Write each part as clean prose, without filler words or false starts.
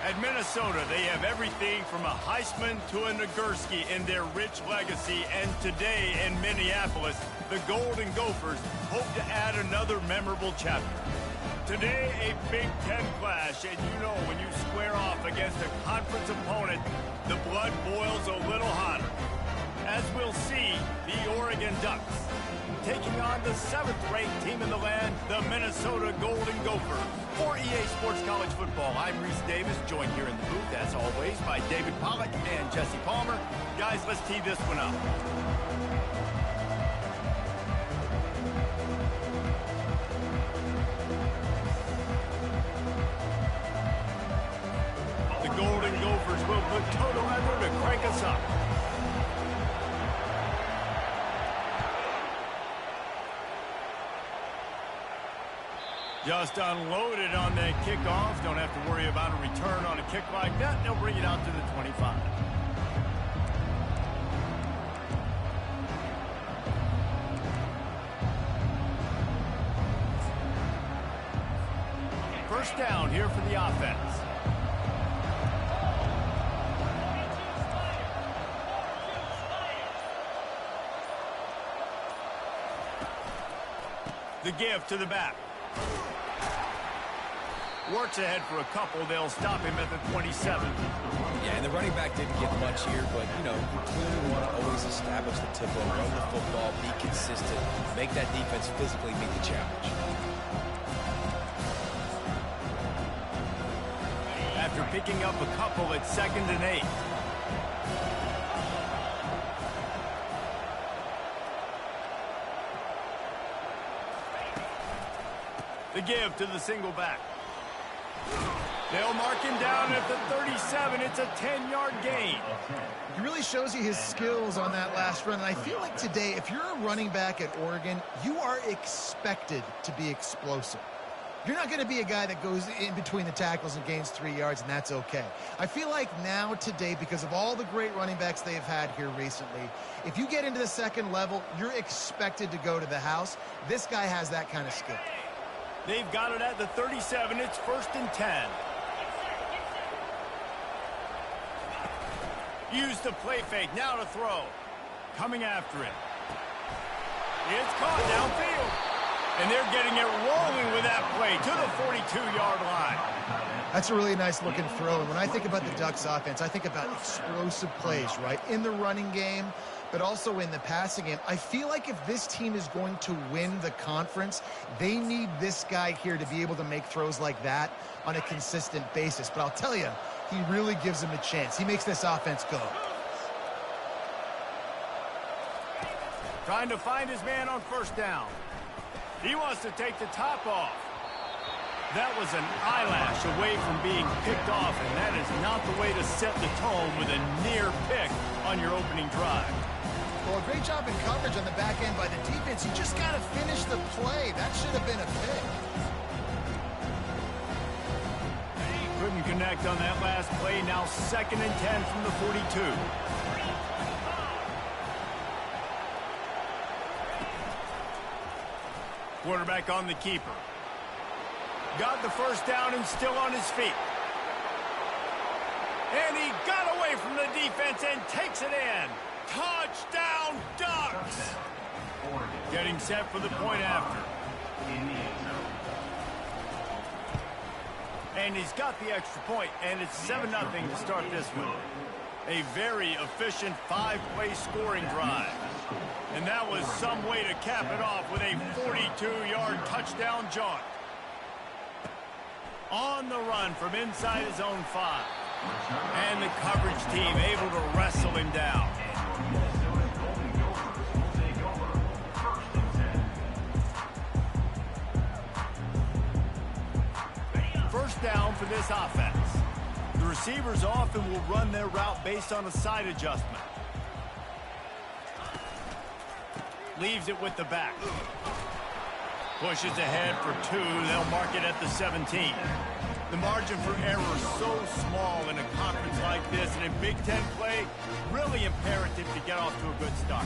At Minnesota, they have everything from a Heisman to a Nagurski in their rich legacy. And today in Minneapolis, the Golden Gophers hope to add another memorable chapter. Today, a Big Ten clash, and you know when you square off against a conference opponent, the blood boils a little hotter. As we'll see, the Oregon Ducks taking on the 7th-ranked team in the land, the Minnesota Golden Gophers. For EA Sports College Football, I'm Reese Davis, joined here in the booth, as always, by David Pollack and Jesse Palmer. Guys, let's tee this one up. The Golden Gophers will put total effort to crank us up. Just unloaded on that kickoff. Don't have to worry about a return on a kick like that. They'll bring it out to the 25. First down here for the offense. The give to the back. Works ahead for a couple. They'll stop him at the 27. Yeah, and the running back didn't get much here, but, you know, you clearly want to always establish the tempo, run the football, be consistent, make that defense physically meet the challenge. After picking up a couple at 2nd and 8. The give to the single back. They'll mark him down at the 37. It's a 10-yard gain. He really shows you his skills on that last run. And I feel like today, if you're a running back at Oregon, you are expected to be explosive. You're not going to be a guy that goes in between the tackles and gains 3 yards, and that's okay. I feel like now today, because of all the great running backs they've had here recently, if you get into the second level, you're expected to go to the house. This guy has that kind of skill. They've got it at the 37. It's 1st and 10. Use the play fake. Now to throw. Coming after it. It's caught downfield. And they're getting it rolling with that play to the 42-yard line. That's a really nice looking throw. And when I think about the Ducks offense, I think about explosive plays, right? In the running game, but also in the passing game. I feel like if this team is going to win the conference, they need this guy here to be able to make throws like that on a consistent basis. But I'll tell you, he really gives them a chance. He makes this offense go. Trying to find his man on 1st down. He wants to take the top off. That was an eyelash away from being picked off, and that is not the way to set the tone with a near pick on your opening drive. Well, a great job in coverage on the back end by the defense. You just got to finish the play. That should have been a pick. Couldn't connect on that last play. Now 2nd and 10 from the 42. Quarterback on the keeper. Got the 1st down and still on his feet. And he got away from the defense and takes it in. Touchdown, Ducks! Getting set for the point after. And he's got the extra point, and it's 7-0 to start this one. A very efficient 5-play scoring drive. And that was some way to cap it off with a 42-yard touchdown jaunt. On the run from inside his own 5. And the coverage team able to wrestle him down. First down for this offense. The receivers often will run their route based on a side adjustment. Leaves it with the back. Pushes ahead for 2. They'll mark it at the 17. The margin for error so small in a conference like this, and in Big Ten play, really imperative to get off to a good start.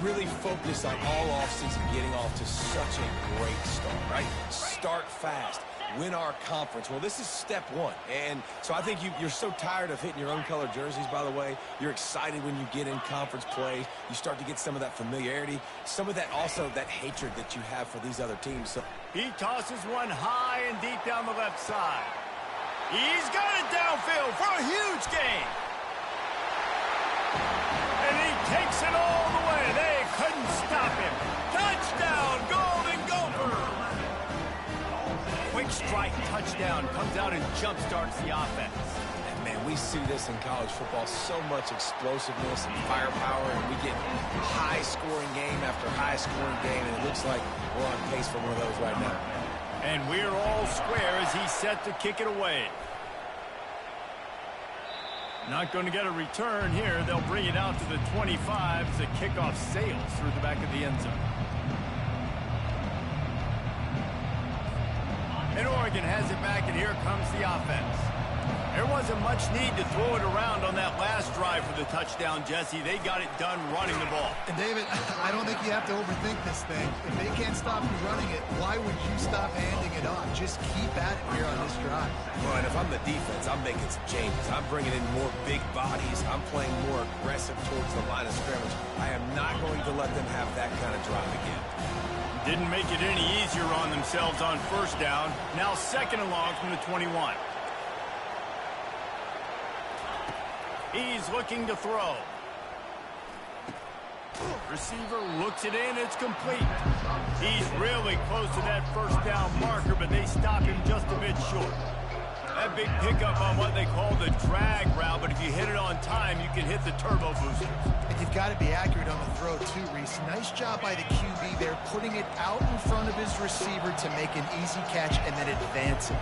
We really focus on all offseason getting off to such a great start, right? Start fast. win our conference. Well, this is step one. And so I think you're so tired of hitting your own color jerseys, by the way. You're excited when you get in conference play. You start to get some of that familiarity, some of that also that hatred that you have for these other teams. So he tosses one high and deep down the left side. He's got it downfield for a huge gain. And he takes it all the way. They couldn't stop him. Touchdown, Golden Gophers! Quick strike touchdown comes out and jump-starts the offense. And man, we see this in college football, so much explosiveness and firepower, and we get high-scoring game after high-scoring game, and it looks like we're on pace for one of those right now. And we're all square as he's set to kick it away. Not going to get a return here. They'll bring it out to the 25 as the kickoff sails through the back of the end zone. And Oregon has it back, and here comes the offense. There wasn't much need to throw it around on that last drive for the touchdown, Jesse. They got it done running the ball. And David, I don't think you have to overthink this thing. If they can't stop you running it, why would you stop handing it off? Just keep at it here on this drive. Well, and if I'm the defense, I'm making some changes. I'm bringing in more big bodies. I'm playing more aggressive towards the line of scrimmage. I am not going to let them have that kind of drive again. Didn't make it any easier on themselves on first down. Now second and long from the 21. He's looking to throw. Receiver looks it in. It's complete. He's really close to that first down marker, but they stop him just a bit short. That big pickup on what they call the drag route, but if you hit it on time, you can hit the turbo boosters. And you've got to be accurate on the throw, too, Reese. Nice job by the QB there, putting it out in front of his receiver to make an easy catch and then advance it.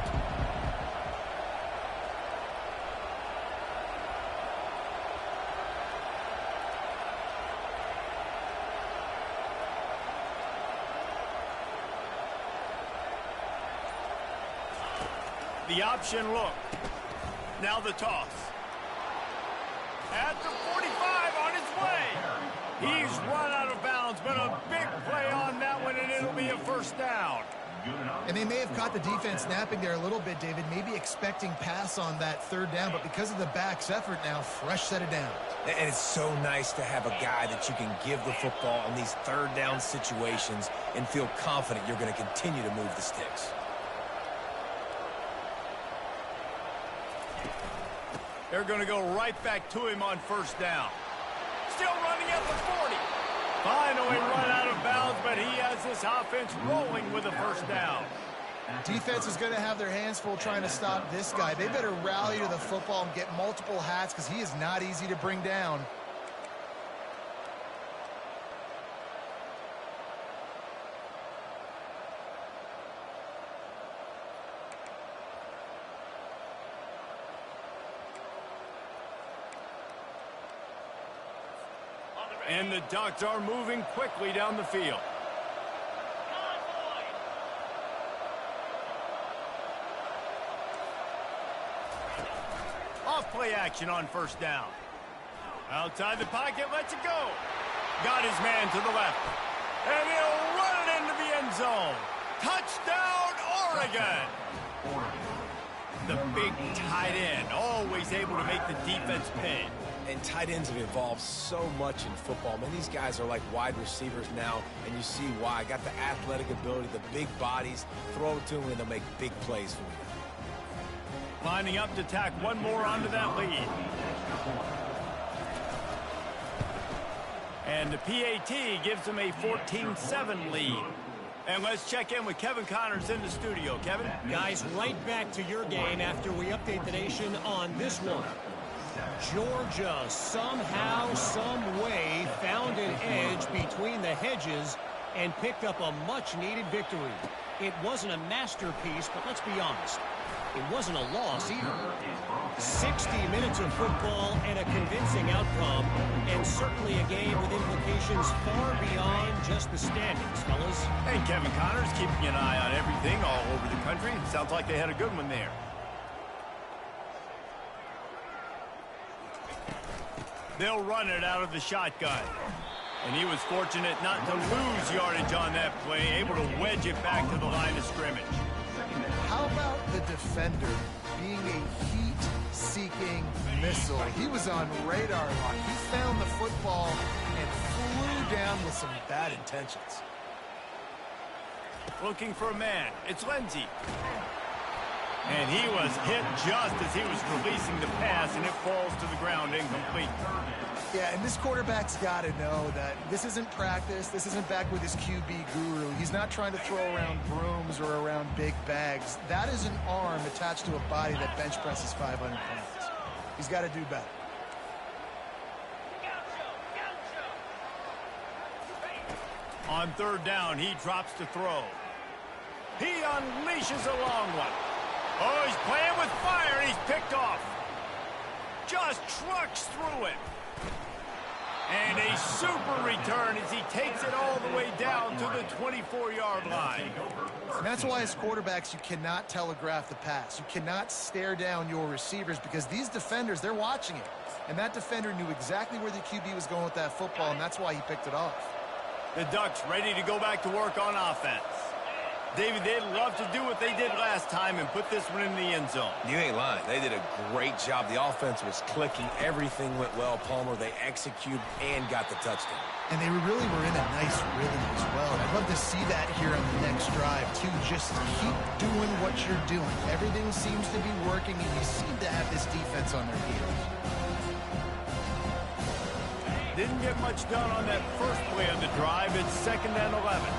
The option look. Now the toss. At the 45 on his way. He's run out of bounds, but a big play on that one, and it'll be a first down. And they may have caught the defense napping there a little bit, David, maybe expecting pass on that third down, but because of the back's effort now, fresh set of downs. And it's so nice to have a guy that you can give the football in these third down situations and feel confident you're going to continue to move the sticks. They're going to go right back to him on first down. Still running at the 40. Finally run out of bounds, but he has this offense rolling with a first down. Defense is going to have their hands full trying to stop this guy. They better rally to the football and get multiple hats because he is not easy to bring down. And the Ducks are moving quickly down the field. Off play action on first down. Outside the pocket, lets it go. Got his man to the left. And he'll run it into the end zone. Touchdown, Oregon! The big tight end, always able to make the defense pay. And tight ends have evolved so much in football. Man, these guys are like wide receivers now, and you see why. Got the athletic ability, the big bodies. Throw it to them, and they'll make big plays for you. Lining up to tack one more onto that lead. And the PAT gives them a 14-7 lead. And let's check in with Kevin Connors in the studio. Kevin? Guys, right back to your game after we update the nation on this one. Georgia somehow, some way found an edge between the hedges and picked up a much-needed victory. It wasn't a masterpiece, but let's be honest, it wasn't a loss either. 60 minutes of football and a convincing outcome, and certainly a game with implications far beyond just the standings, fellas. And Kevin Connors keeping an eye on everything all over the country. Sounds like they had a good one there. They'll run it out of the shotgun. And he was fortunate not to lose yardage on that play, able to wedge it back to the line of scrimmage. How about defender being a heat-seeking missile. He was on radar lock. He found the football and flew down with some bad intentions. Looking for a man. It's Lindsey. And he was hit just as he was releasing the pass, and it falls to the ground incomplete. Yeah, and this quarterback's got to know that this isn't practice. This isn't back with his QB guru. He's not trying to throw around brooms or around big bags. That is an arm attached to a body that bench presses 500 pounds. He's got to do better. On third down, he drops to throw. He unleashes a long one. Oh, he's playing with fire, and he's picked off. Just trucks through it. And a super return as he takes it all the way down to the 24-yard line. And that's why as quarterbacks, you cannot telegraph the pass. You cannot stare down your receivers because these defenders, they're watching it. And that defender knew exactly where the QB was going with that football, and that's why he picked it off. The Ducks ready to go back to work on offense. David, they'd love to do what they did last time and put this one in the end zone. You ain't lying. They did a great job. The offense was clicking. Everything went well, Palmer. They executed and got the touchdown. And they really were in a nice rhythm as well. I'd love to see that here on the next drive, too. Just keep doing what you're doing. Everything seems to be working, and you seem to have this defense on their heels. Didn't get much done on that first play of the drive. It's 2nd and 11.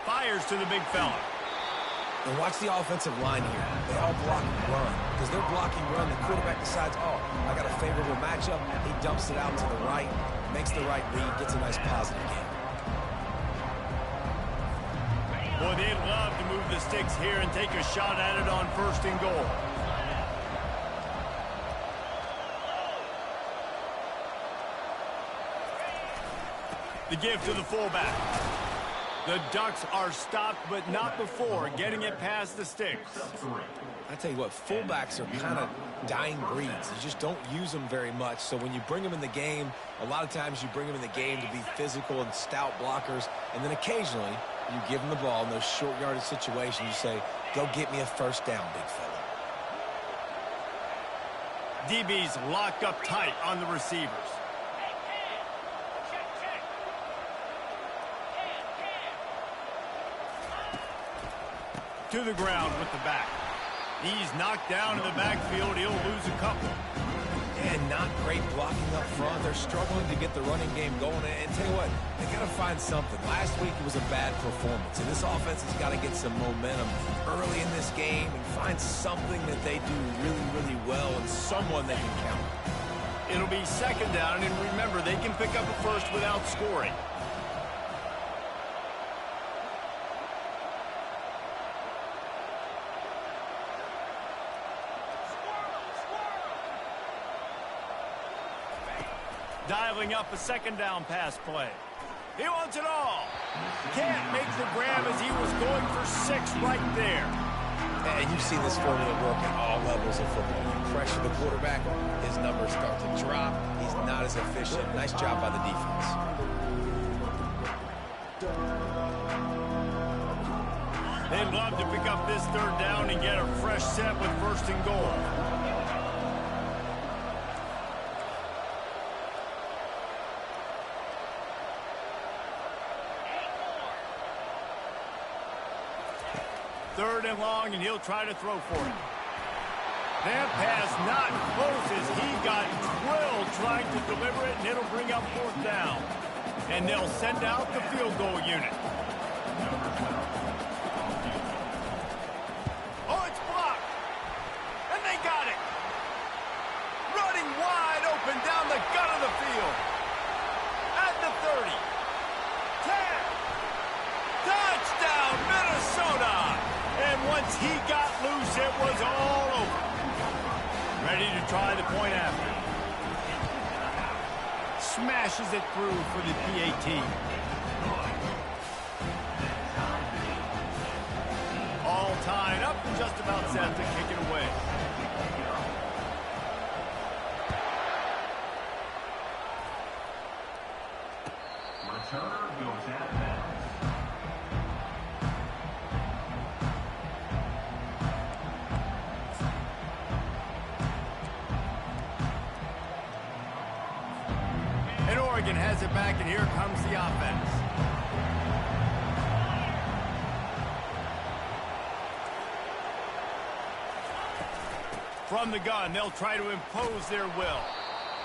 Fires to the big fella. And watch the offensive line here. They all block and run. Because they're blocking run, the quarterback decides, oh, I got a favorable matchup. He dumps it out to the right, makes the right read, gets a nice positive game. Boy, they'd love to move the sticks here and take a shot at it on 1st and goal. The give to the fullback. The Ducks are stopped, but not before getting it past the sticks. I tell you what, fullbacks are kind of dying breeds. You just don't use them very much. So when you bring them in the game, a lot of times you bring them in the game to be physical and stout blockers, and then occasionally you give them the ball in those short yardage situations. You say, go get me a 1st down, big fella. DB's locked up tight on the receivers. To the ground with the back. He's knocked down in the backfield. He'll lose a couple. And not great blocking up front. They're struggling to get the running game going. And tell you what, they got to find something. Last week it was a bad performance. And this offense has got to get some momentum early in this game and find something that they do really, really well and someone they can count. It'll be 2nd down, and remember, they can pick up a first without scoring. Dialing up a 2nd down pass play. He wants it all. Can't make the grab as he was going for 6 right there. And you've seen this formula work at all levels of football. You pressure the quarterback, his numbers start to drop. He's not as efficient. Nice job by the defense. They'd love to pick up this 3rd down and get a fresh set with 1st and goal. Third and long, and he'll try to throw for it. That pass not close as he got drilled trying to deliver it, and it'll bring up 4th down. And they'll send out the field goal unit. Oh, it's blocked. And they got it. Running wide open down the gut of the field. At the 30. 10. Touchdown, Minnesota. And once he got loose, it was all over. Ready to try the point after. Smashes it through for the PAT. All tied up and just about set to kick it away. Returner goes Oregon has it back, and here comes the offense. From the gun, they'll try to impose their will.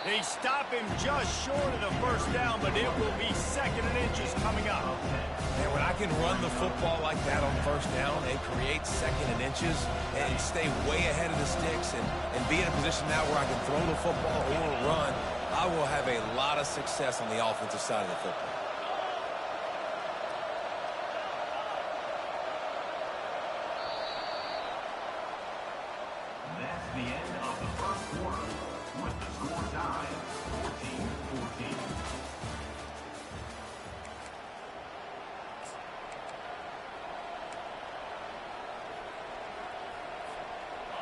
They stop him just short of the first down, but it will be 2nd and inches coming up. And when I can run the football like that on first down and create 2nd and inches and stay way ahead of the sticks and be in a position now where I can throw the football or run, I will have a lot of success on the offensive side of the football. That's the end of the first quarter with the score tied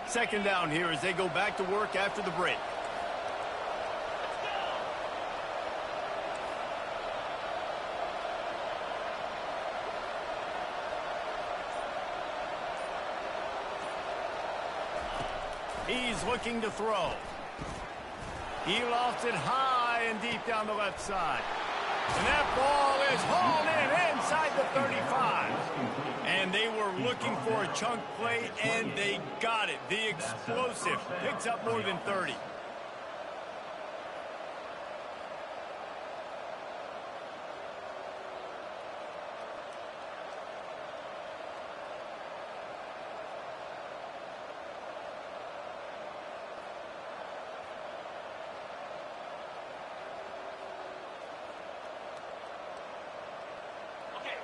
14-14. Second down here as they go back to work after the break. He's looking to throw. He lofts it high and deep down the left side. And that ball is hauled in inside the 35. And they were looking for a chunk play, and they got it. The explosive picks up more than 30.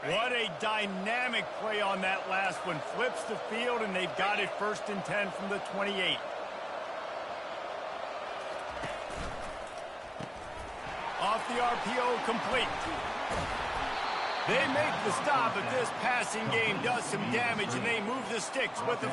What a dynamic play on that last one. Flips the field, and they've got it 1st and 10 from the 28. Off the RPO, complete. They make the stop, but this passing game does some damage, and they move the sticks with the...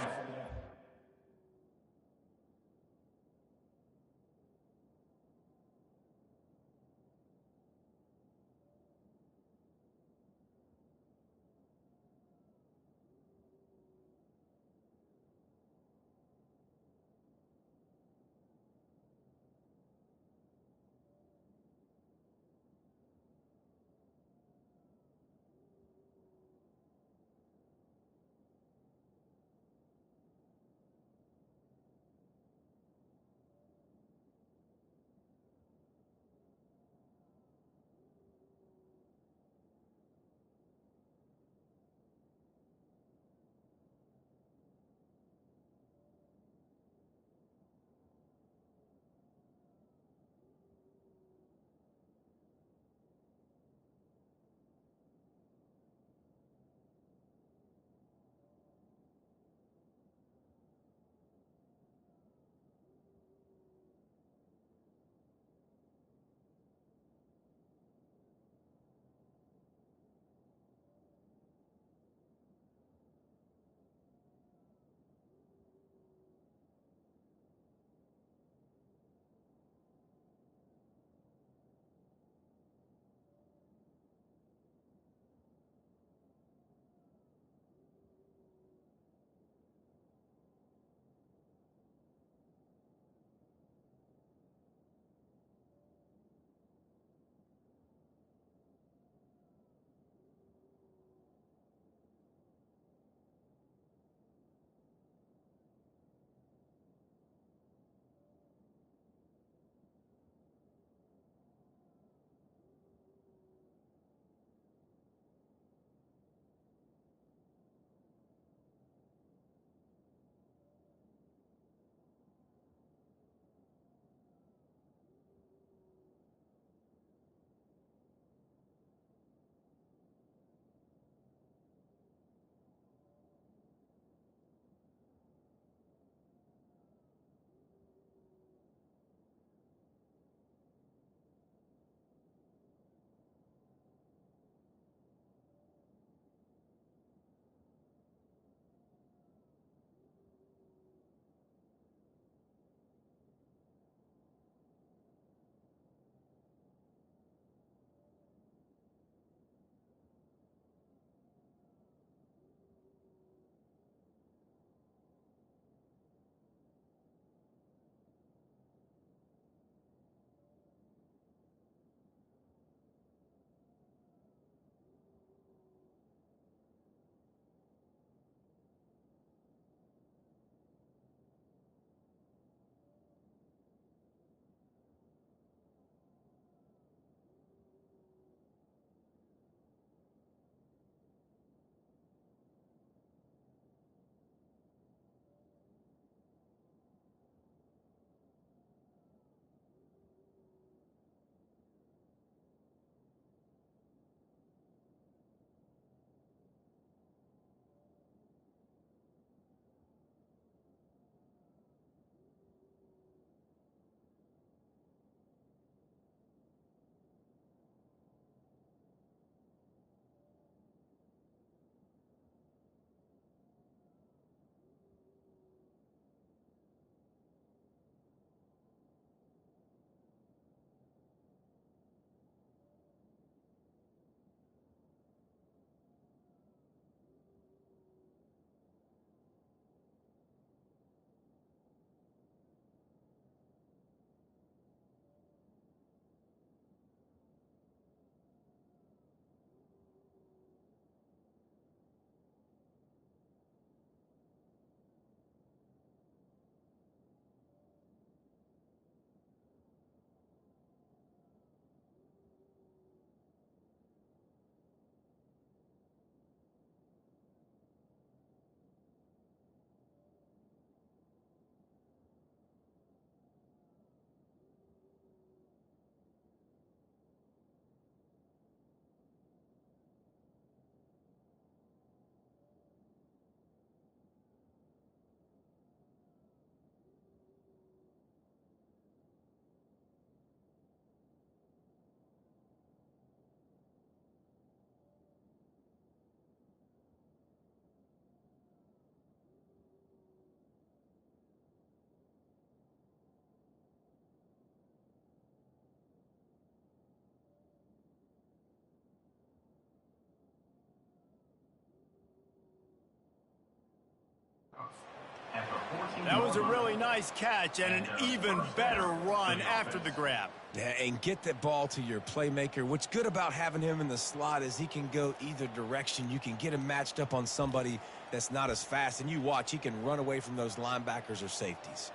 That was a really nice catch and an even better run after the grab. Yeah, and get that ball to your playmaker. What's good about having him in the slot is he can go either direction. You can get him matched up on somebody that's not as fast, and you watch, he can run away from those linebackers or safeties.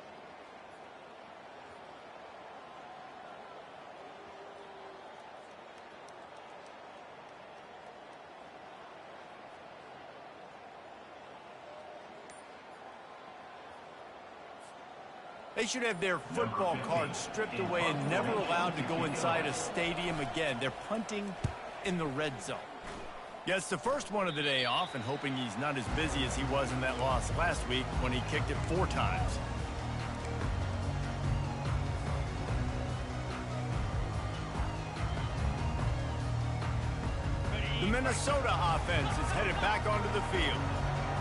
They should have their football cards stripped away and never allowed to go inside a stadium again. They're punting in the red zone. Gets the first one of the day off and hoping he's not as busy as he was in that loss last week when he kicked it 4 times. The Minnesota offense is headed back onto the field.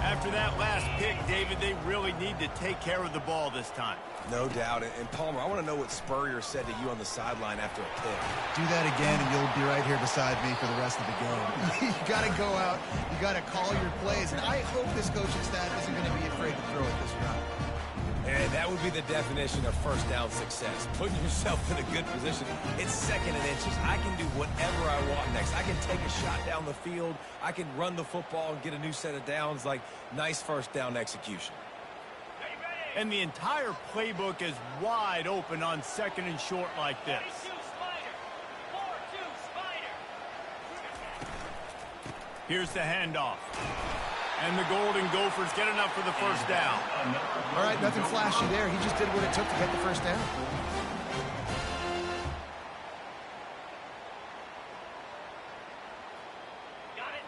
After that last pick, David, they really need to take care of the ball this time. No doubt. And Palmer, I want to know what Spurrier said to you on the sideline after a pick. Do that again, and you'll be right here beside me for the rest of the game. You got to go out. You got to call your plays. And I hope this coaching staff isn't going to be afraid to throw it this route. And that would be the definition of first down success. Putting yourself in a good position. It's 2nd and inches. I can do whatever I want next. I can take a shot down the field. I can run the football and get a new set of downs. Like, nice first down execution. And the entire playbook is wide open on 2nd and short like this. Here's the handoff. And the Golden Gophers get enough for the first down. All right, nothing flashy there. He just did what it took to get the first down.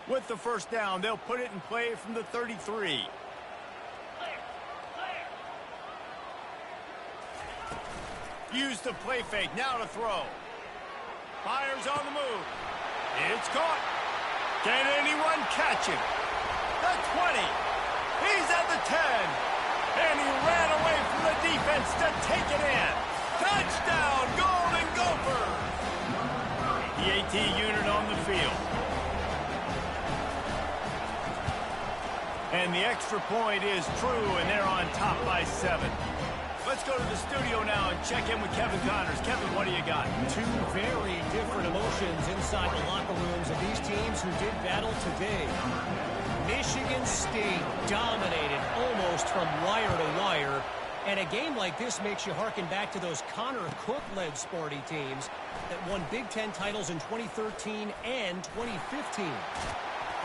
With the first down, they'll put it in play from the 33. Use the play fake, now to throw. Fires on the move. It's caught. Can anyone catch him? The 20. He's at the 10. And he ran away from the defense to take it in. Touchdown, Golden Gophers. The AT unit on the field. And the extra point is true, and they're on top by 7. Let's go to the studio now and check in with Kevin Connors. Kevin, what do you got? 2 very different emotions inside the locker rooms of these teams who did battle today. Michigan State dominated almost from wire to wire. And a game like this makes you harken back to those Connor Cook-led Sparty teams that won Big Ten titles in 2013 and 2015.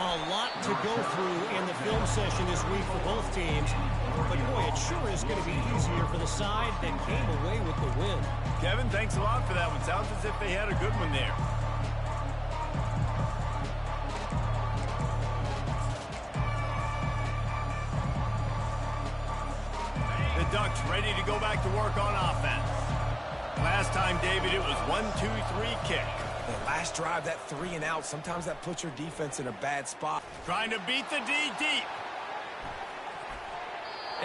A lot to go through in the film session this week for both teams. But, boy, it sure is going to be easier for the side that came away with the win. Kevin, thanks a lot for that one. Sounds as if they had a good one there. The Ducks ready to go back to work on offense. Last time, David, it was 1-2-3 kick. The last drive, that 3 and out, sometimes that puts your defense in a bad spot. Trying to beat the D deep.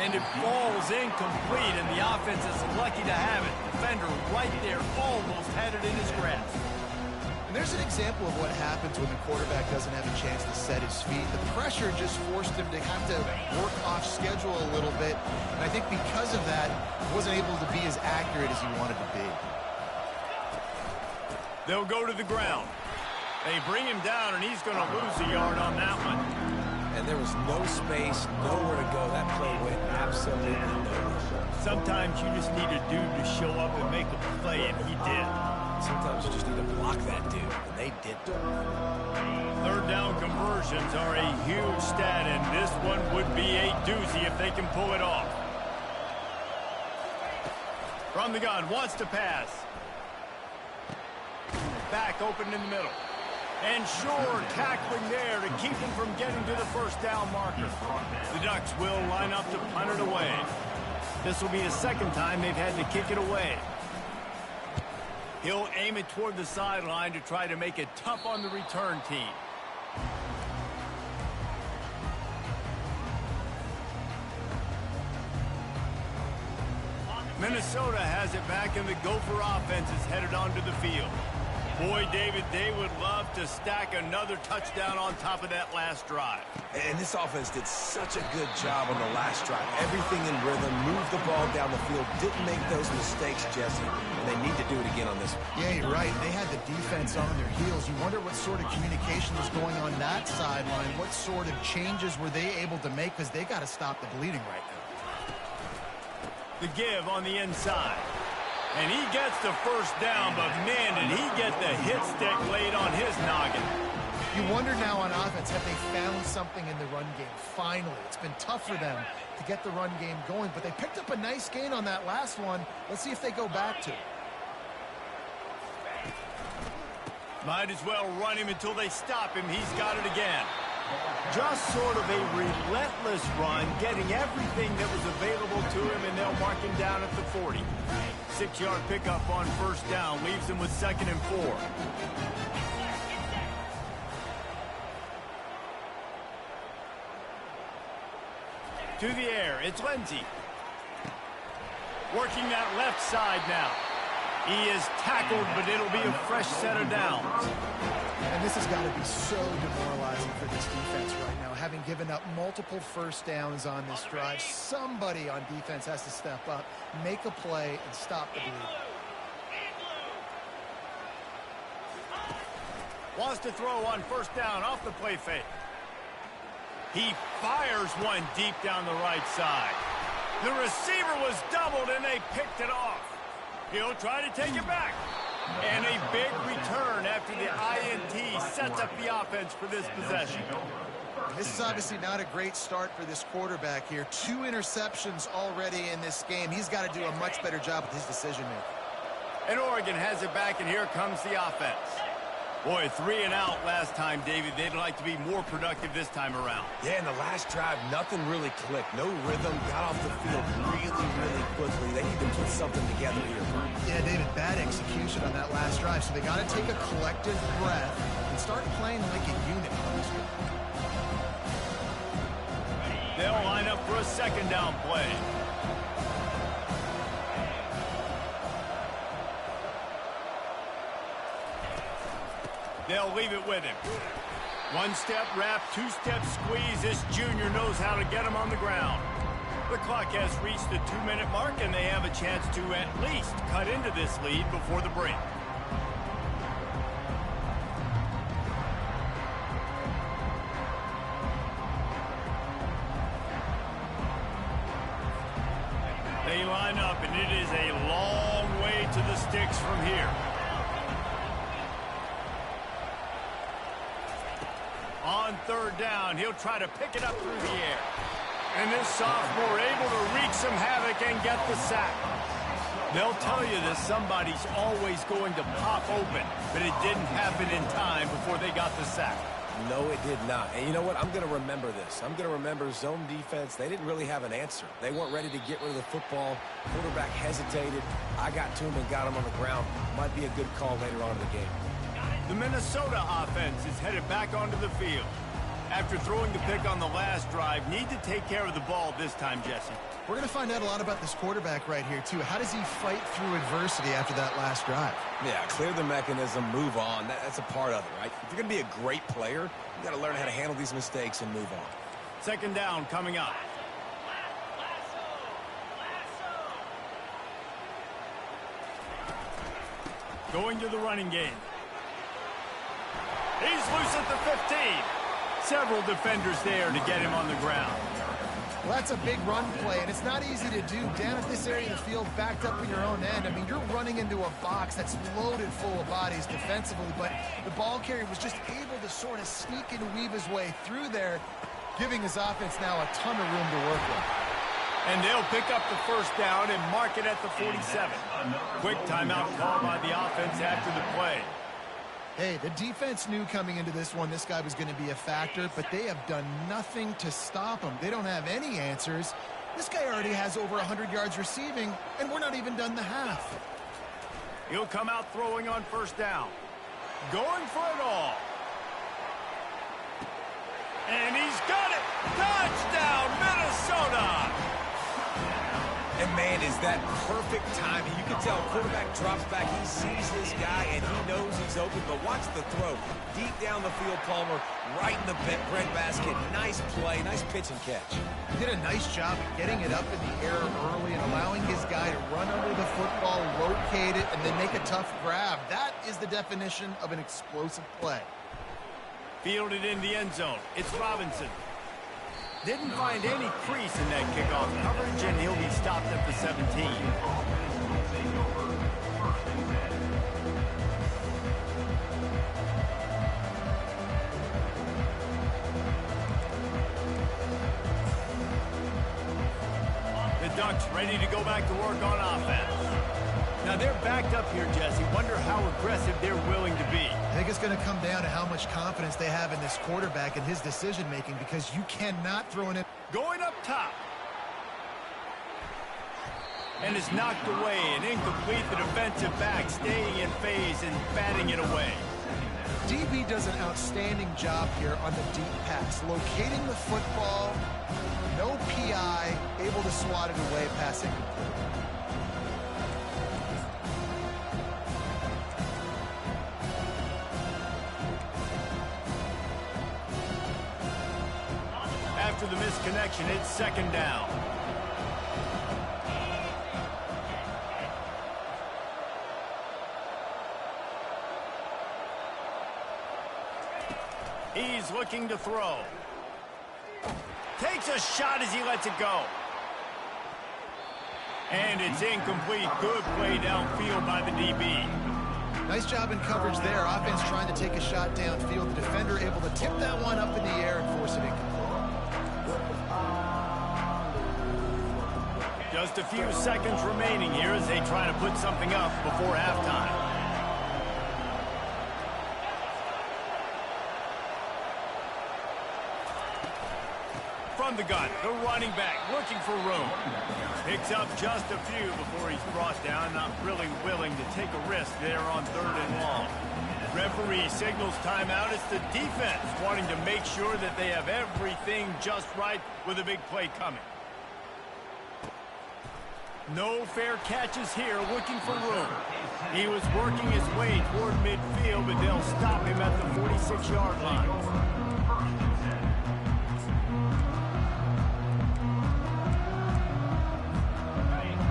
And it falls incomplete, and the offense is lucky to have it. Defender right there almost had it in his grasp. And there's an example of what happens when the quarterback doesn't have a chance to set his feet. The pressure just forced him to have to work off schedule a little bit. And I think because of that, he wasn't able to be as accurate as he wanted to be. They'll go to the ground. They bring him down, and he's going to lose a yard on that one. And there was no space, nowhere to go. That play went absolutely nowhere. Sometimes you just need a dude to show up and make a play, and he did. Sometimes you just need to block that dude, and they did. 3rd down conversions are a huge stat, and this one would be a doozy if they can pull it off. From the gun, wants to pass. Back open in the middle. And sure, tackling there to keep him from getting to the first down marker. The Ducks will line up to punt it away. This will be the 2nd time they've had to kick it away. He'll aim it toward the sideline to try to make it tough on the return team. Minnesota has it back, and the Gopher offense is headed onto the field. Boy, David, they would love to stack another touchdown on top of that last drive. And this offense did such a good job on the last drive. Everything in rhythm, moved the ball down the field, didn't make those mistakes, Jesse, and they need to do it again on this one. Yeah, you're right. They had the defense on their heels. You wonder what sort of communication was going on that sideline. What sort of changes were they able to make, because they got to stop the bleeding right now. The give on the inside. And he gets the first down, but man, did he get the hit stick laid on his noggin. You wonder now on offense, have they found something in the run game? Finally, it's been tough for them to get the run game going, but they picked up a nice gain on that last one. Let's see if they go back to it. Might as well run him until they stop him. He's got it again. Just sort of a relentless run, getting everything that was available to him, and they'll mark him down at the 40. 6-yard pickup on first down, leaves him with 2nd and 4. To the air, it's Lindsey. Working that left side now. He is tackled, but it'll be a fresh set of downs. And this has got to be so demoralizing for this defense right now, having given up multiple first downs on this drive. Somebody on defense has to step up, make a play, and stop the bleed. Wants to throw on first down off the play fake. He fires one deep down the right side. The receiver was doubled, and they picked it off. He'll try to take it back. And a big return after the INT sets up the offense for this possession. This is obviously not a great start for this quarterback here. 2 interceptions already in this game. He's got to do a much better job with his decision-making. And Oregon has it back, and here comes the offense. Boy, 3 and out last time, David. They'd like to be more productive this time around. Yeah, in the last drive, nothing really clicked. No rhythm, got off the field really quickly. They need to put something together here. Yeah, David, bad execution on that last drive. So they got to take a collective breath and start playing like a unit. They'll line up for a 2nd down play. They'll leave it with him. 1-step wrap, 2-step squeeze. This junior knows how to get him on the ground. The clock has reached the 2-minute mark, and they have a chance to at least cut into this lead before the break. They line up, and it is a long way to the sticks from here. On 3rd down, he'll try to pick it up through the air. And this sophomore able to wreak some havoc and get the sack. They'll tell you that somebody's always going to pop open, but it didn't happen in time before they got the sack. No, it did not. And you know what? I'm going to remember this. I'm going to remember zone defense. They didn't really have an answer. They weren't ready to get rid of the football. Quarterback hesitated. I got to him and got him on the ground. Might be a good call later on in the game. The Minnesota offense is headed back onto the field. After throwing the pick on the last drive, need to take care of the ball this time, Jesse. We're going to find out a lot about this quarterback right here, too. How does he fight through adversity after that last drive? Yeah, clear the mechanism, move on. That's a part of it, right? If you're going to be a great player, you got to learn how to handle these mistakes and move on. 2nd down coming up. Going to the running game. He's loose at the 15. Several defenders there to get him on the ground. Well, that's a big run play, and it's not easy to do. Down at this area of the field, backed up in your own end. I mean, you're running into a box that's loaded full of bodies defensively, but the ball carrier was just able to sort of sneak and weave his way through there, giving his offense now a ton of room to work with. And they'll pick up the first down and mark it at the 47. Quick timeout call by the offense after the play. Hey, the defense knew coming into this one this guy was going to be a factor, but they have done nothing to stop him. They don't have any answers. This guy already has over 100 yards receiving, and we're not even done the half. He'll come out throwing on first down. Going for it all. And he's got it. Touchdown, Minnesota! And, man, is that perfect timing. You can tell quarterback drops back. He sees this guy, and he knows he's open. But watch the throw. Deep down the field, Palmer, right in the breadbasket. Nice play, nice pitch and catch. He did a nice job of getting it up in the air early and allowing his guy to run under the football, locate it, and then make a tough grab. That is the definition of an explosive play. Fielded in the end zone. It's Robinson. Didn't find any crease in that kickoff coverage, and he'll be stopped at the 17. The Ducks ready to go back to work on offense. Now they're backed up here, Jesse. Wonder how aggressive they're willing to be. I think it's going to come down to how much confidence they have in this quarterback and his decision-making, because you cannot throw it in. Going up top. And it's knocked away and incomplete. The defensive back staying in phase and batting it away. DB does an outstanding job here on the deep pass, locating the football, no PI, able to swat it away, pass incomplete. After the misconnection, it's second down. He's looking to throw. Takes a shot as he lets it go. And it's incomplete. Good play downfield by the DB. Nice job in coverage there. Offense trying to take a shot downfield. The defender able to tip that one up in the air and force it incomplete. Just a few seconds remaining here as they try to put something up before halftime. From the gun, the running back looking for room. Picks up just a few before he's brought down, not really willing to take a risk there on 3rd and long. Referee signals timeout. It's the defense wanting to make sure that they have everything just right with a big play coming. No fair catches here, looking for room. He was working his way toward midfield, but they'll stop him at the 46-yard line.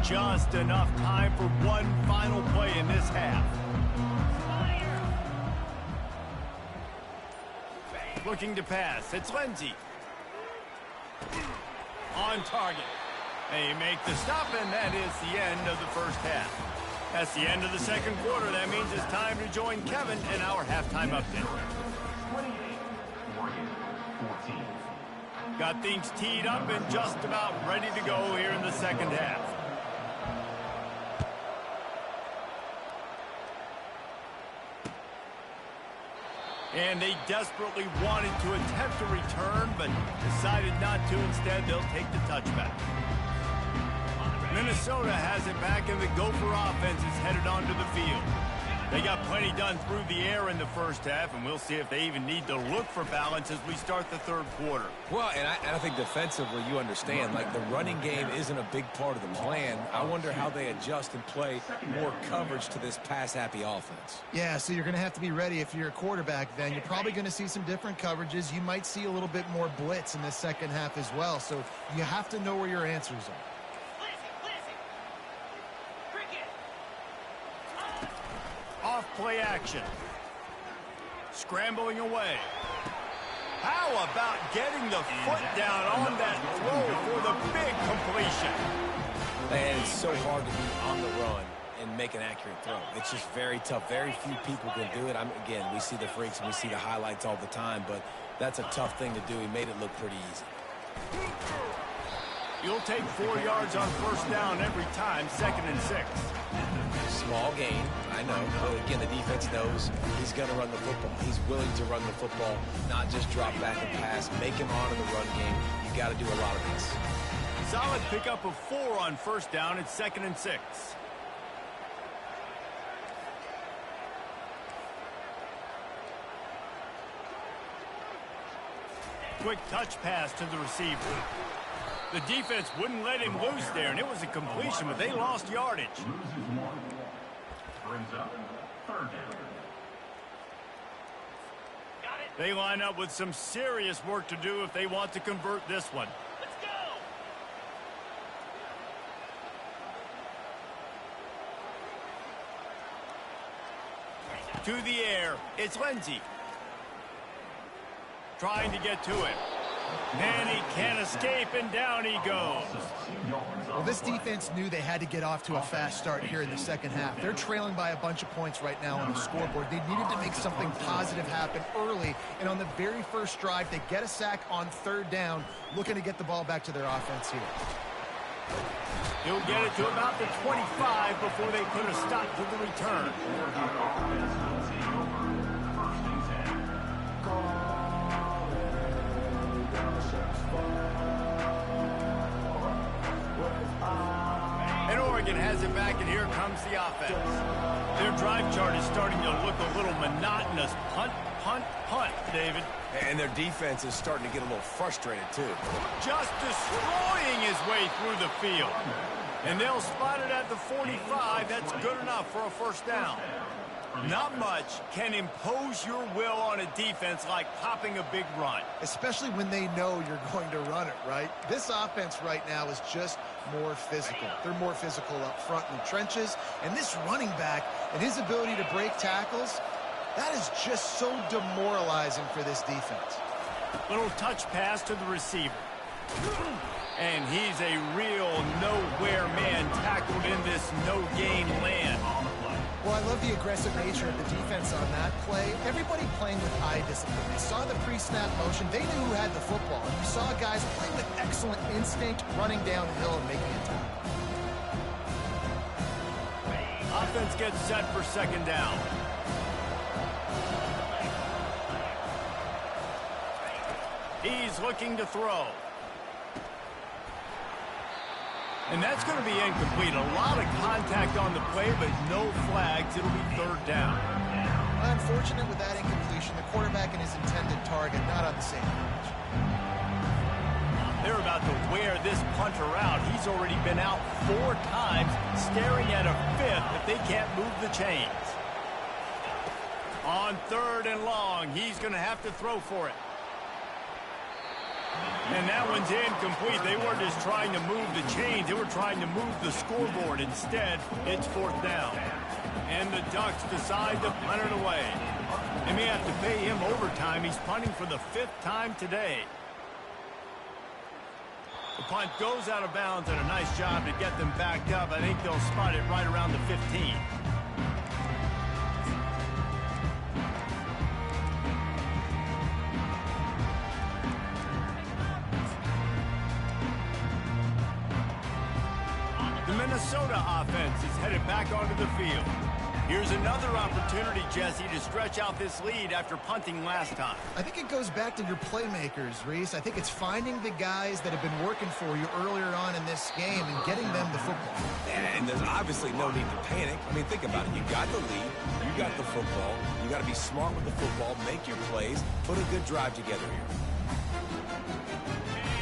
Just enough time for one final play in this half. Looking to pass. It's Lindsey. On target. They make the stop, and that is the end of the first half. That's the end of the second quarter. That means it's time to join Kevin in our halftime update. Got things teed up and just about ready to go here in the second half. And they desperately wanted to attempt a return, but decided not to. Instead, they'll take the touchback. Minnesota has it back, and the Gopher offense is headed onto the field. They got plenty done through the air in the first half, and we'll see if they even need to look for balance as we start the third quarter. Well, and I think defensively, you understand, like the running game isn't a big part of the plan. I wonder how they adjust and play more coverage to this pass-happy offense. Yeah, so you're going to have to be ready if you're a quarterback then. You're probably going to see some different coverages. You might see a little bit more blitz in the second half as well, so you have to know where your answers are. Off play action. Scrambling away. How about getting the foot down on that throw for the big completion? And it's so hard to be on the run and make an accurate throw. It's just very tough. Very few people can do it. Again, we see the freaks and we see the highlights all the time, but that's a tough thing to do. He made it look pretty easy. You'll take 4 yards on first down every time, 2nd and 6. Small gain, I know, but again, the defense knows he's going to run the football. He's willing to run the football, not just drop back and pass, make him honor the run game. You got to do a lot of this. Solid pickup of 4 on first down. It's 2nd and 6. Quick touch pass to the receiver. The defense wouldn't let him loose there, and it was a completion, but they lost yardage. Loses 1. Brings up 3rd down. They line up with some serious work to do if they want to convert this one. Let's go. To the air, it's Lindsey. Trying to get to him. And he can't escape, and down he goes. Well, this defense knew they had to get off to a fast start here in the second half. They're trailing by a bunch of points right now on the scoreboard. They needed to make something positive happen early, and on the very first drive, they get a sack on 3rd down, looking to get the ball back to their offense here. He'll get it to about the 25 before they put a stop to the return. And Oregon has it back, and here comes the offense. Their drive chart is starting to look a little monotonous. Punt, punt, punt, David. And their defense is starting to get a little frustrated, too. Just destroying his way through the field. And they'll spot it at the 45. That's good enough for a first down. Not much can impose your will on a defense like popping a big run. Especially when they know you're going to run it, right? This offense right now is just more physical. They're more physical up front in the trenches. And this running back and his ability to break tackles, that is just so demoralizing for this defense. Little touch pass to the receiver. And he's a real nowhere man tackled in this no-gain land. Well, I love the aggressive nature of the defense on that play. Everybody playing with eye discipline. They saw the pre-snap motion. They knew who had the football. And you saw guys playing with excellent instinct, running downhill and making a tackle. Offense gets set for 2nd down. He's looking to throw. And that's going to be incomplete. A lot of contact on the play, but no flags. It'll be 3rd down. Unfortunate with that incompletion. The quarterback and his intended target not on the same page. They're about to wear this punter out. He's already been out 4 times, staring at a 5th if they can't move the chains. On 3rd and long, he's going to have to throw for it. And that one's incomplete. They weren't just trying to move the chains. They were trying to move the scoreboard. Instead, it's 4th down. And the Ducks decide to punt it away. They may have to pay him overtime. He's punting for the 5th time today. The punt goes out of bounds, and a nice job to get them backed up. I think they'll spot it right around the 15. Minnesota offense is headed back onto the field. Here's another opportunity, Jesse, to stretch out this lead after punting last time. I think it goes back to your playmakers, Reese. I think it's finding the guys that have been working for you earlier on in this game and getting them the football. And there's obviously no need to panic. I mean, think about it. You got the lead. You got the football. You got to be smart with the football. Make your plays. Put a good drive together here.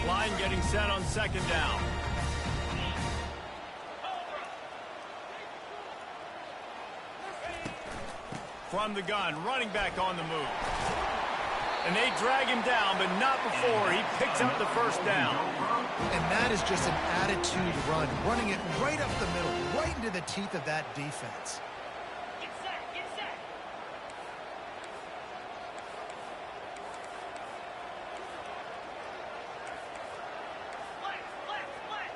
Line getting set on 2nd down. From the gun, running back on the move. And they drag him down, but not before he picks up the 1st down. And that is just an attitude run, running it right up the middle, right into the teeth of that defense. Get set, get set. Flex, flex, flex.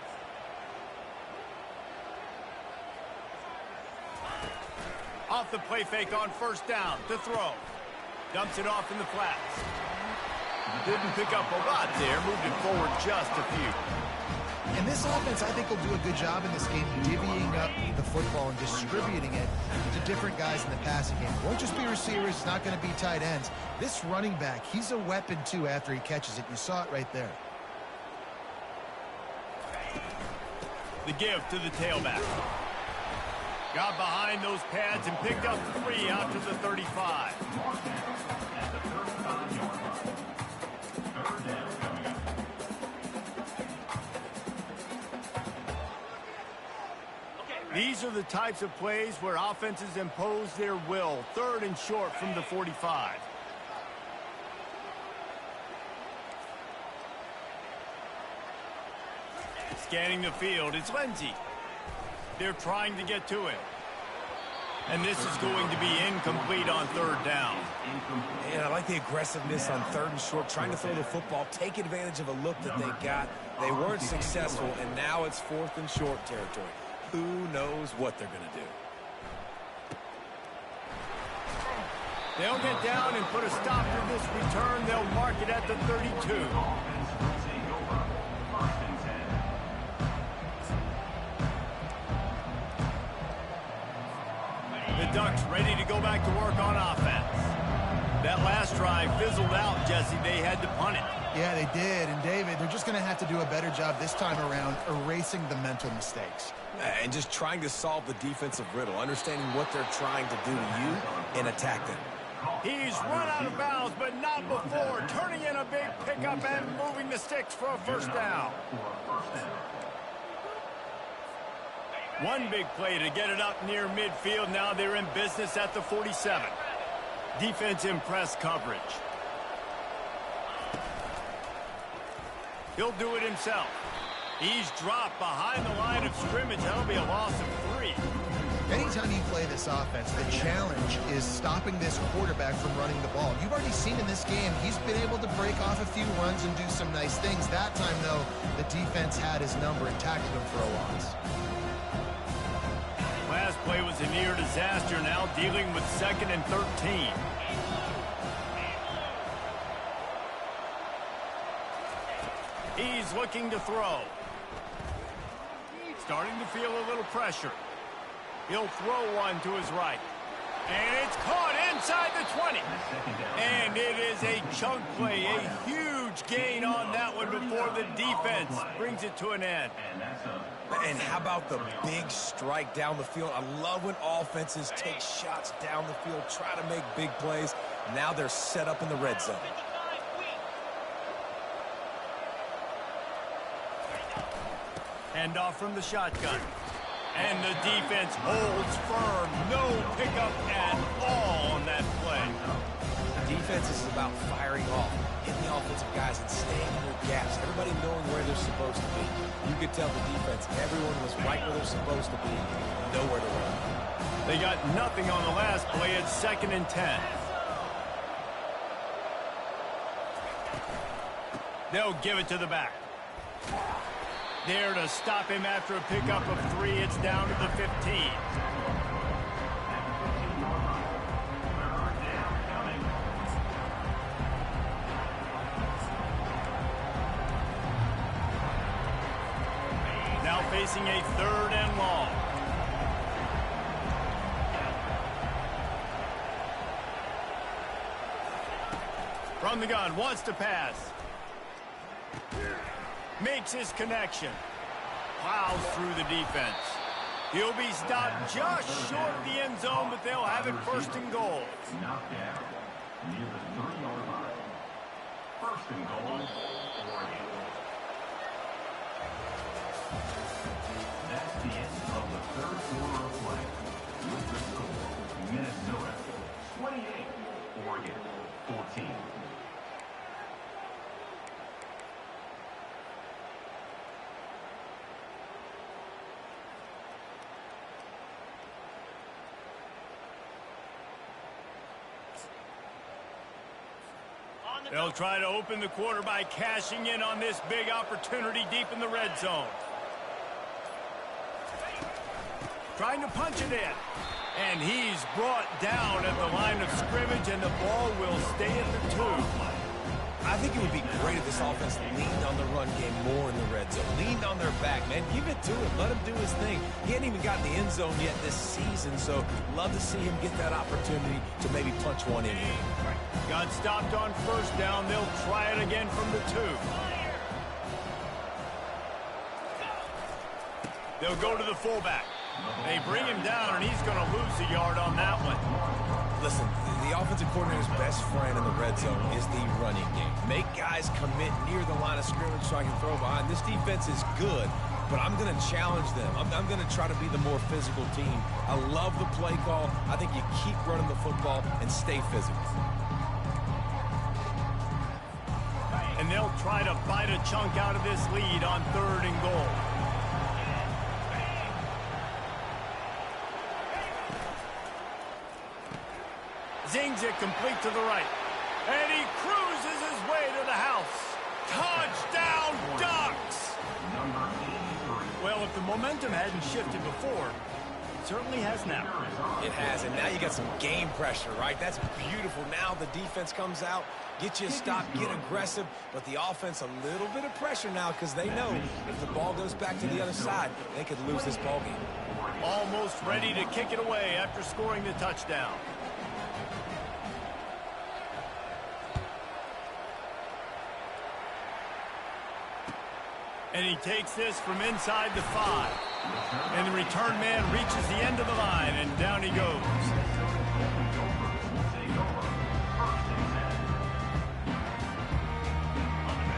Off the play fake on 1st down to throw. Dumps it off in the flats. Didn't pick up a lot there, moved it forward just a few. And this offense, I think, will do a good job in this game divvying up the football and distributing it to different guys in the passing game. It won't just be receivers. It's not going to be tight ends. This running back, he's a weapon, too, after he catches it. You saw it right there. The give to the tailback. Got behind those pads and picked up 3 out to the 35. These are the types of plays where offenses impose their will. 3rd and short from the 45. Scanning the field, it's Lindsey. They're trying to get to him. And this is going to be incomplete on 3rd down. And I like the aggressiveness on 3rd and short, trying to throw the football, take advantage of a look that they got. They weren't successful, and now it's 4th and short territory. Who knows what they're going to do? They'll get down and put a stop to this return. They'll mark it at the 32. The Ducks ready to go back to work on offense. That last drive fizzled out, Jesse. They had to punt it. Yeah, they did. And, David, they're just going to have to do a better job this time around erasing the mental mistakes. And just trying to solve the defensive riddle, understanding what they're trying to do to you and attack them. He's run out of bounds, but not before. Turning in a big pickup and moving the sticks for a 1st down. One big play to get it up near midfield. Now they're in business at the 47. Defense in press coverage. He'll do it himself. He's dropped behind the line of scrimmage. That'll be a loss of 3. Anytime you play this offense, the challenge is stopping this quarterback from running the ball. You've already seen in this game, he's been able to break off a few runs and do some nice things. That time, though, the defense had his number and tackled him for a loss. Last play was a near disaster. Now dealing with 2nd and 13. He's looking to throw. Starting to feel a little pressure. He'll throw one to his right. And it's caught inside the 20. And it is a chunk play, a huge gain on that one before the defense brings it to an end. And how about the big strike down the field? I love when offenses take shots down the field, try to make big plays. Now they're set up in the red zone. Hand off from the shotgun. And the defense holds firm. No pickup at all on that play. Defense is about firing off, hitting the offensive guys and staying in their gaps. Everybody knowing where they're supposed to be. You could tell the defense, everyone was right where they're supposed to be. Nowhere to run. They got nothing on the last play. It's 2nd and 10. They'll give it to the back. There to stop him after a pickup of 3. It's down to the 15. Now facing a 3rd and long. From the gun, wants to pass. Makes his connection. Plows through the defense. He'll be stopped just short of the end zone, but they'll have it 1st and goal. Knocked down near the 30-yard line. 1st and goal, Oregon. That's the end of the 3rd quarter of play. With the score, Minnesota 28, Oregon 14. They'll try to open the quarter by cashing in on this big opportunity deep in the red zone. Trying to punch it in. And he's brought down at the line of scrimmage, and the ball will stay at the 2. I think it would be great if this offense leaned on the run game more in the red zone. Leaned on their back, man. Give it to him. Let him do his thing. He hadn't even gotten the end zone yet this season, so love to see him get that opportunity to maybe punch one in here. Got stopped on 1st down. They'll try it again from the 2. They'll go to the fullback. They bring him down, and he's going to lose a yard on that one. Listen, the offensive coordinator's best friend in the red zone is the running game. Make guys commit near the line of scrimmage so I can throw behind. This defense is good but I'm going to challenge them. I'm going to try to be the more physical team. I love the play call. I think you keep running the football and stay physical. And they'll try to bite a chunk out of this lead on 3rd and goal. Zings it complete to the right. And he cruises his way to the house. Touchdown, Ducks! Well, if the momentum hadn't shifted before, it certainly has now. It has, and now you got some game pressure, right? That's beautiful. Now the defense comes out, get you a stop, get aggressive, but the offense a little bit of pressure now because they know if the ball goes back to the other side, they could lose this ball game. Almost ready to kick it away after scoring the touchdown. And he takes this from inside the 5. And the return man reaches the end of the line, and down he goes.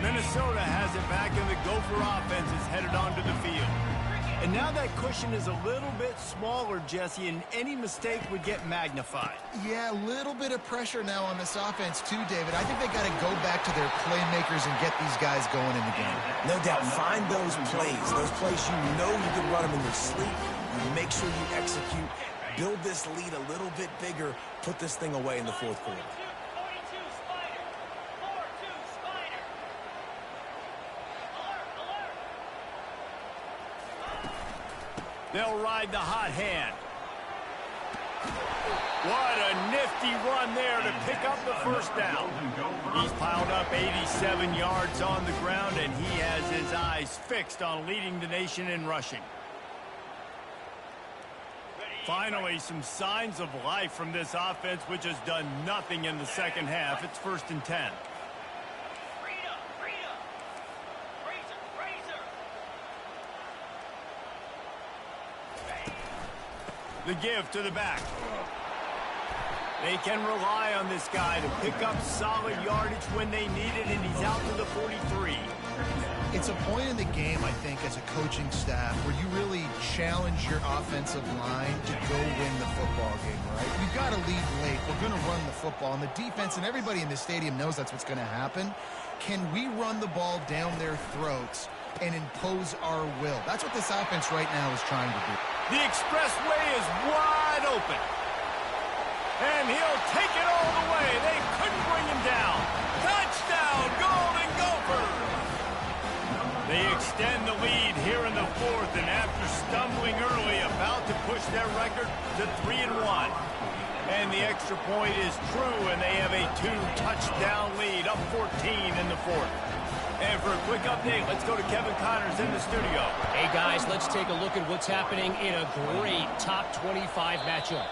Minnesota has it back, and the Gopher offense is headed onto the field. And now that cushion is a little bit smaller, Jesse, and any mistake would get magnified. Yeah, a little bit of pressure now on this offense too, David. I think they got to go back to their playmakers and get these guys going in the game. No doubt, find those plays you know you can run them in your sleep. You make sure you execute, build this lead a little bit bigger, put this thing away in the 4th quarter. They'll ride the hot hand. What a nifty run there to pick up the first down. He's piled up 87 yards on the ground, and he has his eyes fixed on leading the nation in rushing. Finally, some signs of life from this offense, which has done nothing in the second half. It's 1st and 10. The give to the back. They can rely on this guy to pick up solid yardage when they need it, and he's out to the 43. It's a point in the game, I think, as a coaching staff where you really challenge your offensive line to go win the football game, right? We've got to lead late. We're going to run the football, and the defense and everybody in the stadium knows that's what's going to happen. Can we run the ball down their throats and impose our will? That's what this offense right now is trying to do. The expressway is wide open. And he'll take it all the way. They couldn't bring him down. Touchdown, Golden Gophers! They extend the lead here in the 4th, and after stumbling early, about to push their record to 3-1. And the extra point is true, and they have a 2-touchdown lead, up 14 in the 4th. And for a quick update, let's go to Kevin Connors in the studio. Hey, guys, let's take a look at what's happening in a great top 25 matchup.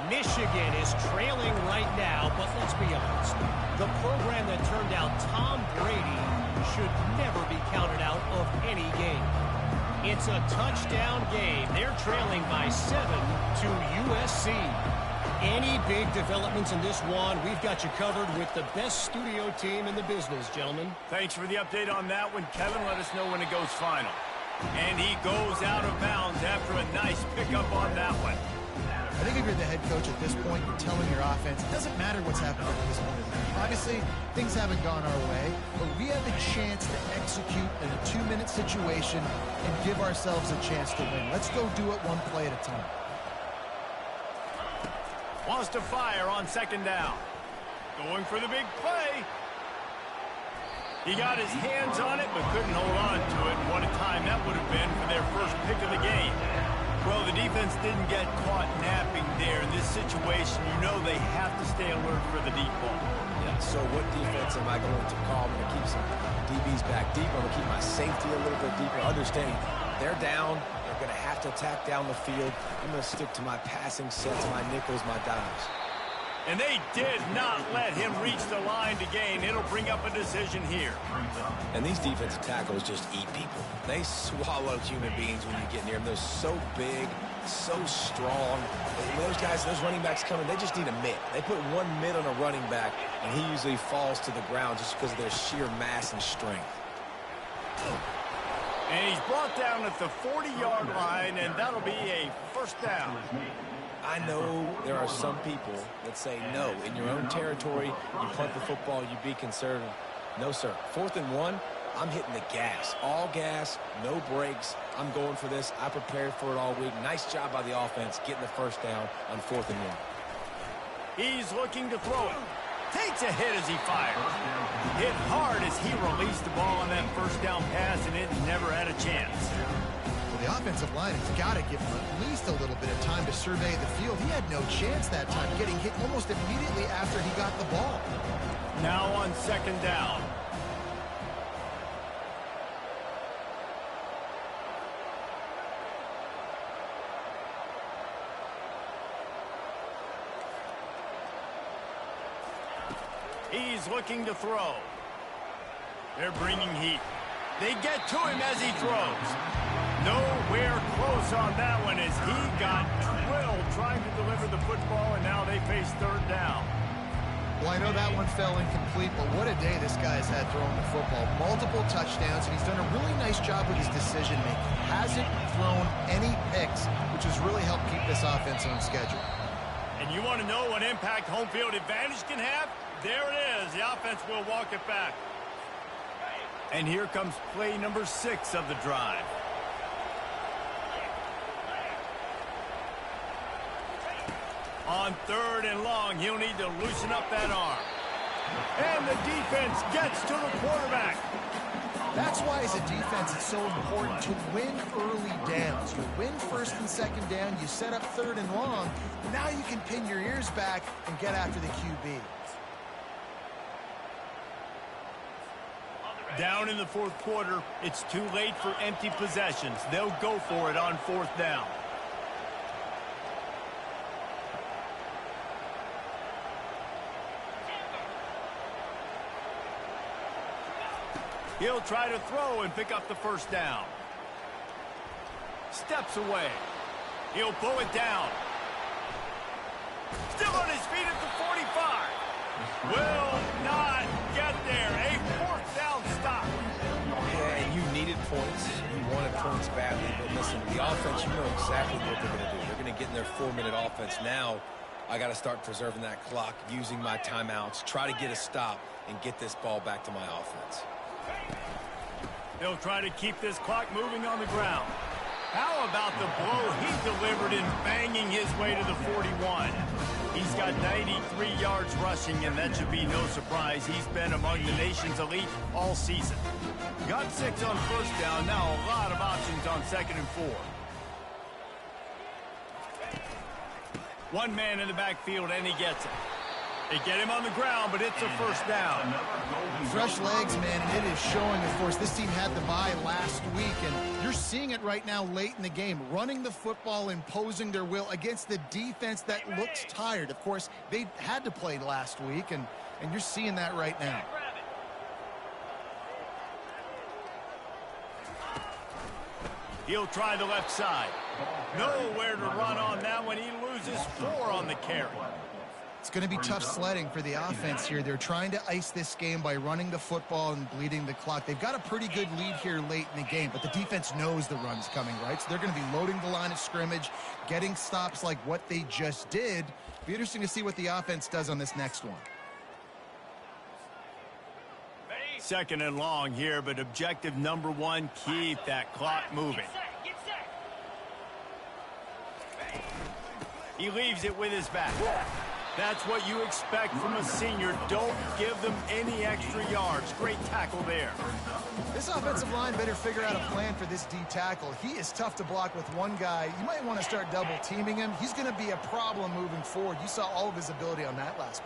Michigan is trailing right now, but let's be honest. The program that turned out Tom Brady should never be counted out of any game. It's a touchdown game. They're trailing by 7 to USC. Any big developments in this one, we've got you covered with the best studio team in the business, gentlemen. Thanks for the update on that one, Kevin. Let us know when it goes final. And he goes out of bounds after a nice pickup on that one. I think if you're the head coach at this point, you're telling your offense, it doesn't matter what's happening at this point. Obviously, things haven't gone our way, but we have a chance to execute in a 2-minute situation and give ourselves a chance to win. Let's go do it one play at a time. Wants to fire on 2nd down. Going for the big play. He got his hands on it, but couldn't hold on to it. What a time that would have been for their first pick of the game. Well, the defense didn't get caught napping there. In this situation, you know they have to stay alert for the deep ball. Yeah, so what defense am I going to call? I'm going to keep some DBs back deep. I'm going to keep my safety a little bit deeper. Understanding they're down. They're going to have to attack down the field. I'm going to stick to my passing sets, my nickels, my dimes. And they did not let him reach the line to gain. It'll bring up a decision here. And these defensive tackles just eat people. They swallow human beings when you get near them. They're so big, so strong. Those guys, those running backs coming, they just need a mitt. They put one mitt on a running back, and he usually falls to the ground just because of their sheer mass and strength. And he's brought down at the 40-yard line, and that'll be a first down. I know there are some people that say, no, in your own territory, you punt the football, you be conservative. No, sir. 4th and 1, I'm hitting the gas. All gas, no brakes. I'm going for this. I prepared for it all week. Nice job by the offense getting the first down on 4th and 1. He's looking to throw it. Takes a hit as he fires. Hit hard as he released the ball on that first down pass, and it never had a chance. Well, the offensive line has got to give him at least a little bit of time to survey the field. He had no chance that time, getting hit almost immediately after he got the ball. Now on 2nd down. He's looking to throw. They're bringing heat. They get to him as he throws. Nowhere close on that one as he got drilled trying to deliver the football, and now they face 3rd down. Well, I know that one fell incomplete, but what a day this guy's had throwing the football. Multiple touchdowns, and he's done a really nice job with his decision-making. Hasn't thrown any picks, which has really helped keep this offense on schedule. And you want to know what impact home field advantage can have? There it is. The offense will walk it back. And here comes play number 6 of the drive. On 3rd and long, he'll need to loosen up that arm. And the defense gets to the quarterback. That's why, as a defense, it's so important to win early downs. You win 1st and 2nd down, you set up 3rd and long. Now you can pin your ears back and get after the QB. Down in the 4th quarter, it's too late for empty possessions. They'll go for it on 4th down. He'll try to throw and pick up the first down. Steps away. He'll pull it down. Still on his feet at the 45. Will not get there. A 4th down stop. Yeah, you needed points. You wanted points badly. But listen, the offense, you know exactly what they're going to do. They're going to get in their 4-minute offense. Now, I got to start preserving that clock, using my timeouts, try to get a stop, and get this ball back to my offense. He'll try to keep this clock moving on the ground. How about the blow he delivered in banging his way to the 41? He's got 93 yards rushing, and that should be no surprise. He's been among the nation's elite all season. Got 6 on 1st down. Now a lot of options on 2nd and 4. One man in the backfield, and he gets it. They get him on the ground, but it's a first down. Fresh legs, man, and it is showing, of course. This team had the bye last week, and you're seeing it right now late in the game. Running the football, imposing their will against the defense that looks tired. Of course, they had to play last week, and you're seeing that right now. He'll try the left side. Nowhere to run on that one. He loses 4 on the carry. It's going to be tough sledding for the offense here. They're trying to ice this game by running the football and bleeding the clock. They've got a pretty good lead here late in the game, but the defense knows the run's coming, right? So they're going to be loading the line of scrimmage, getting stops like what they just did. Be interesting to see what the offense does on this next one. 2nd and long here, but objective number 1, keep that clock moving. Get set. He leaves it with his back. That's what you expect from a senior. Don't give them any extra yards. Great tackle there. This offensive line better figure out a plan for this D tackle. He is tough to block with one guy. You might want to start double teaming him. He's going to be a problem moving forward. You saw all of his ability on that last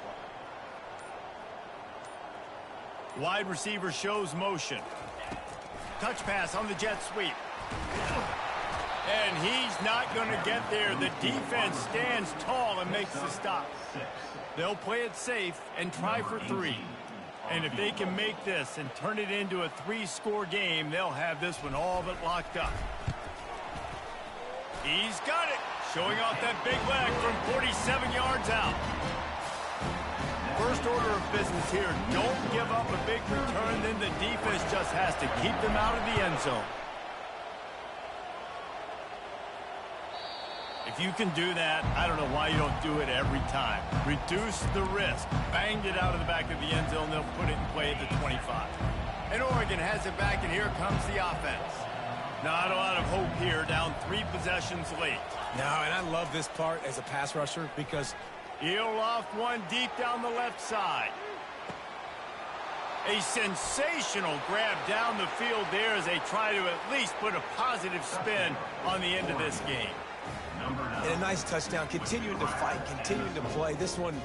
play. Wide receiver shows motion. Touch pass on the jet sweep. And he's not going to get there. The defense stands tall and makes the stop. They'll play it safe and try for 3. And if they can make this and turn it into a 3-score game, they'll have this one all but locked up. He's got it. Showing off that big leg from 47 yards out. First order of business here. Don't give up a big return. Then the defense just has to keep them out of the end zone. If you can do that, I don't know why you don't do it every time. Reduce the risk. Banged it out of the back of the end zone. They'll put it in play at the 25. And Oregon has it back, and here comes the offense. Not a lot of hope here, down 3 possessions late. No, and I love this part as a pass rusher because he'll loft one deep down the left side. A sensational grab down the field there as they try to at least put a positive spin on the end of this game. and a nice touchdown. Continuing to fight, continuing to play. This one,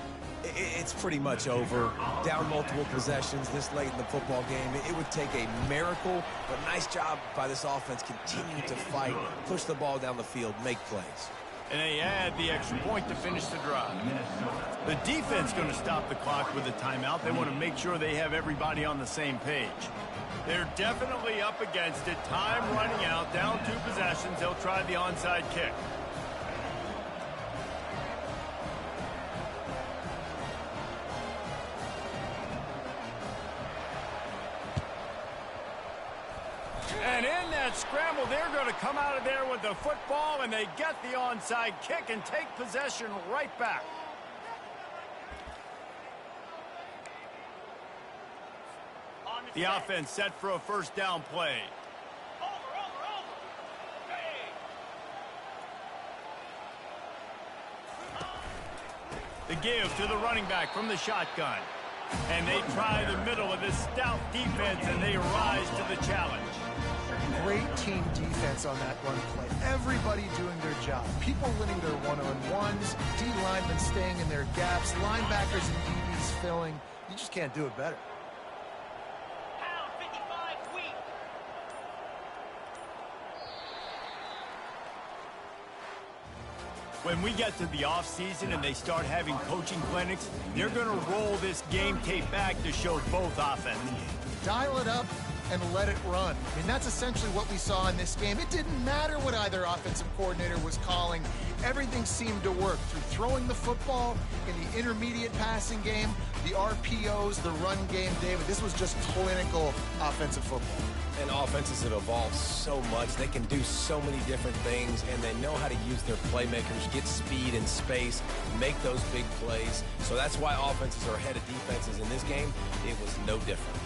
it's pretty much over. Down multiple possessions this late in the football game. It would take a miracle, but nice job by this offense continuing to fight, push the ball down the field, make plays. And they add the extra point to finish the drive. The defense going to stop the clock with a timeout. They want to make sure they have everybody on the same page. They're definitely up against it. Time running out, down 2 possessions. They'll try the onside kick. And in that scramble, they're going to come out of there with the football, and they get the onside kick and take possession right back. The offense set for a first down play. The give to the running back from the shotgun. And they try the middle of this stout defense, and they rise to the challenge. Great team defense on that run play. Everybody doing their job. People winning their one-on-ones, D linemen staying in their gaps, linebackers and DBs filling. You just can't do it better. Pound 55 weak. When we get to the offseason and they start having coaching clinics, they're going to roll this game tape back to show both offenses. Dial it up and let it run. I mean, that's essentially what we saw in this game. It didn't matter what either offensive coordinator was calling. Everything seemed to work through throwing the football in the intermediate passing game, the RPOs, the run game. David, this was just clinical offensive football. And offenses have evolved so much. They can do so many different things, and they know how to use their playmakers, get speed and space, make those big plays. So that's why offenses are ahead of defenses in this game. It was no different.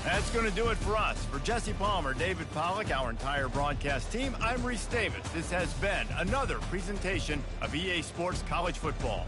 That's going to do it for us. For Jesse Palmer, David Pollack, our entire broadcast team, I'm Reese Davis. This has been another presentation of EA Sports College Football.